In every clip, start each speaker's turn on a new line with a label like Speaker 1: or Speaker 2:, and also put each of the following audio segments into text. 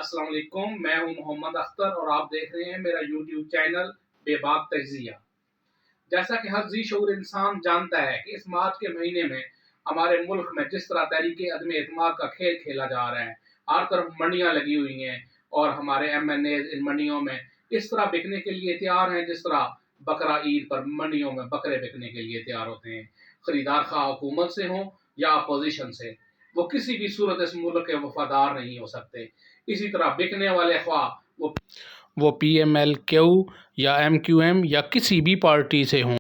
Speaker 1: السلام علیکم، میں ہوں محمد اختر اور آپ دیکھ رہے ہیں میرا یوٹیوب چینل بے باک تجزیہ۔ جیسا کہ ہر ذی شعور انسان جانتا ہے کہ اس مارچ کے مہینے میں ہمارے ملک میں جس طرح تحریک عدم اعتماد کا کھیل کھیلا جا رہا ہے، ہر طرف منڈیاں لگی ہوئی ہیں اور ہمارے ایم این اے ان منڈیوں میں اس طرح بکنے کے لیے تیار ہیں جس طرح بقرہ عید پر منڈیوں میں بکرے بکنے کے لیے تیار ہوتے ہیں۔ خریدار خواہ حکومت سے ہوں یا اپوزیشن سے، وہ کسی بھی صورت اس ملک کے وفادار نہیں ہو سکتے۔ اسی طرح بکنے والے خواہ وہ
Speaker 2: پی ایم ایل کیو یا ایم کیو ایم یا کسی بھی پارٹی سے ہوں،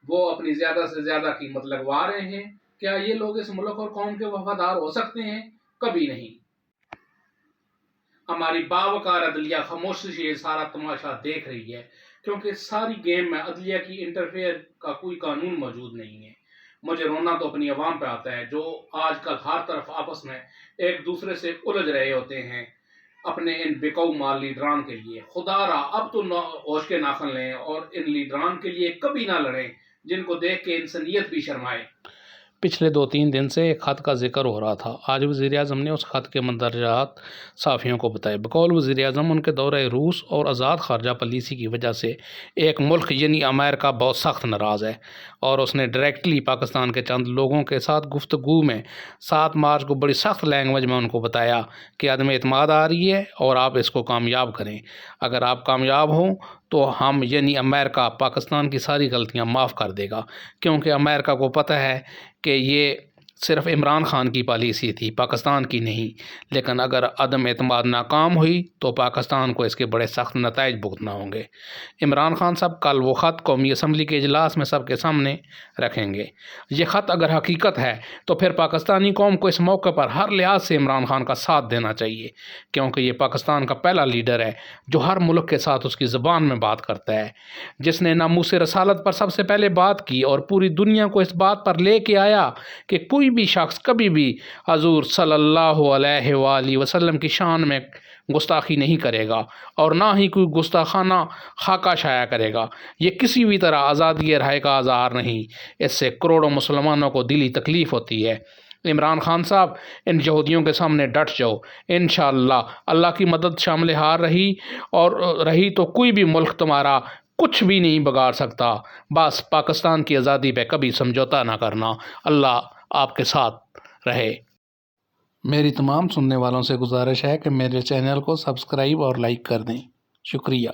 Speaker 1: وہ اپنی زیادہ سے زیادہ قیمت لگوا رہے ہیں۔ کیا یہ لوگ اس ملک اور قوم کے وفادار ہو سکتے ہیں؟ کبھی نہیں۔ ہماری باوقار عدلیہ خاموشی سے یہ سارا تماشا دیکھ رہی ہے، کیونکہ ساری گیم میں عدلیہ کی انٹرفیئر کا کوئی قانون موجود نہیں ہے۔ مجھے رونا تو اپنی عوام پہ آتا ہے جو آج کل ہر طرف آپس میں ایک دوسرے سے الجھ رہے ہوتے ہیں اپنے ان بکاؤ مال لیڈران کے لیے۔ خدا را اب تو ہوش کے ناخن لیں اور ان لیڈران کے لیے کبھی نہ لڑیں جن کو دیکھ کے انسانیت بھی شرمائے۔
Speaker 2: پچھلے 2-3 دن سے ایک خط کا ذکر ہو رہا تھا۔ آج وزیراعظم نے اس خط کے مندرجات صحافیوں کو بتائے۔ بقول وزیراعظم ان کے دورہ روس اور آزاد خارجہ پالیسی کی وجہ سے ایک ملک یعنی امریکہ بہت سخت ناراض ہے، اور اس نے ڈائریکٹلی پاکستان کے چند لوگوں کے ساتھ گفتگو میں 7 مارچ کو بڑی سخت لینگویج میں ان کو بتایا کہ عدم اعتماد آ رہی ہے اور آپ اس کو کامیاب کریں۔ اگر آپ کامیاب ہوں تو ہم یعنی امریکہ پاکستان کی ساری غلطیاں معاف کر دے گا، کیونکہ امریکہ کو پتہ ہے کہ یہ صرف عمران خان کی پالیسی تھی، پاکستان کی نہیں۔ لیکن اگر عدم اعتماد ناکام ہوئی تو پاکستان کو اس کے بڑے سخت نتائج بھگتنا ہوں گے۔ عمران خان صاحب کل وہ خط قومی اسمبلی کے اجلاس میں سب کے سامنے رکھیں گے۔ یہ خط اگر حقیقت ہے تو پھر پاکستانی قوم کو اس موقع پر ہر لحاظ سے عمران خان کا ساتھ دینا چاہیے، کیونکہ یہ پاکستان کا پہلا لیڈر ہے جو ہر ملک کے ساتھ اس کی زبان میں بات کرتا ہے، جس نے ناموس رسالت پر سب سے پہلے بات کی اور پوری دنیا کو اس بات پر لے کے آیا کہ کوئی بھی شخص کبھی بھی حضور صلی اللہ علیہ وآلہ وسلم کی شان میں گستاخی نہیں کرے گا اور نہ ہی کوئی گستاخانہ خاکہ شائع کرے گا۔ یہ کسی بھی طرح آزادی رائے کا اظہار نہیں، اس سے کروڑوں مسلمانوں کو دلی تکلیف ہوتی ہے۔ عمران خان صاحب، ان یہودیوں کے سامنے ڈٹ جاؤ۔ انشاءاللہ اللہ کی مدد شامل حال رہی تو کوئی بھی ملک تمہارا کچھ بھی نہیں بگاڑ سکتا۔ بس پاکستان کی آزادی پہ کبھی سمجھوتا نہ کرنا۔ اللہ آپ کے ساتھ رہے۔ میری تمام سننے والوں سے گزارش ہے کہ میرے چینل کو سبسکرائب اور لائک کر دیں۔ شکریہ۔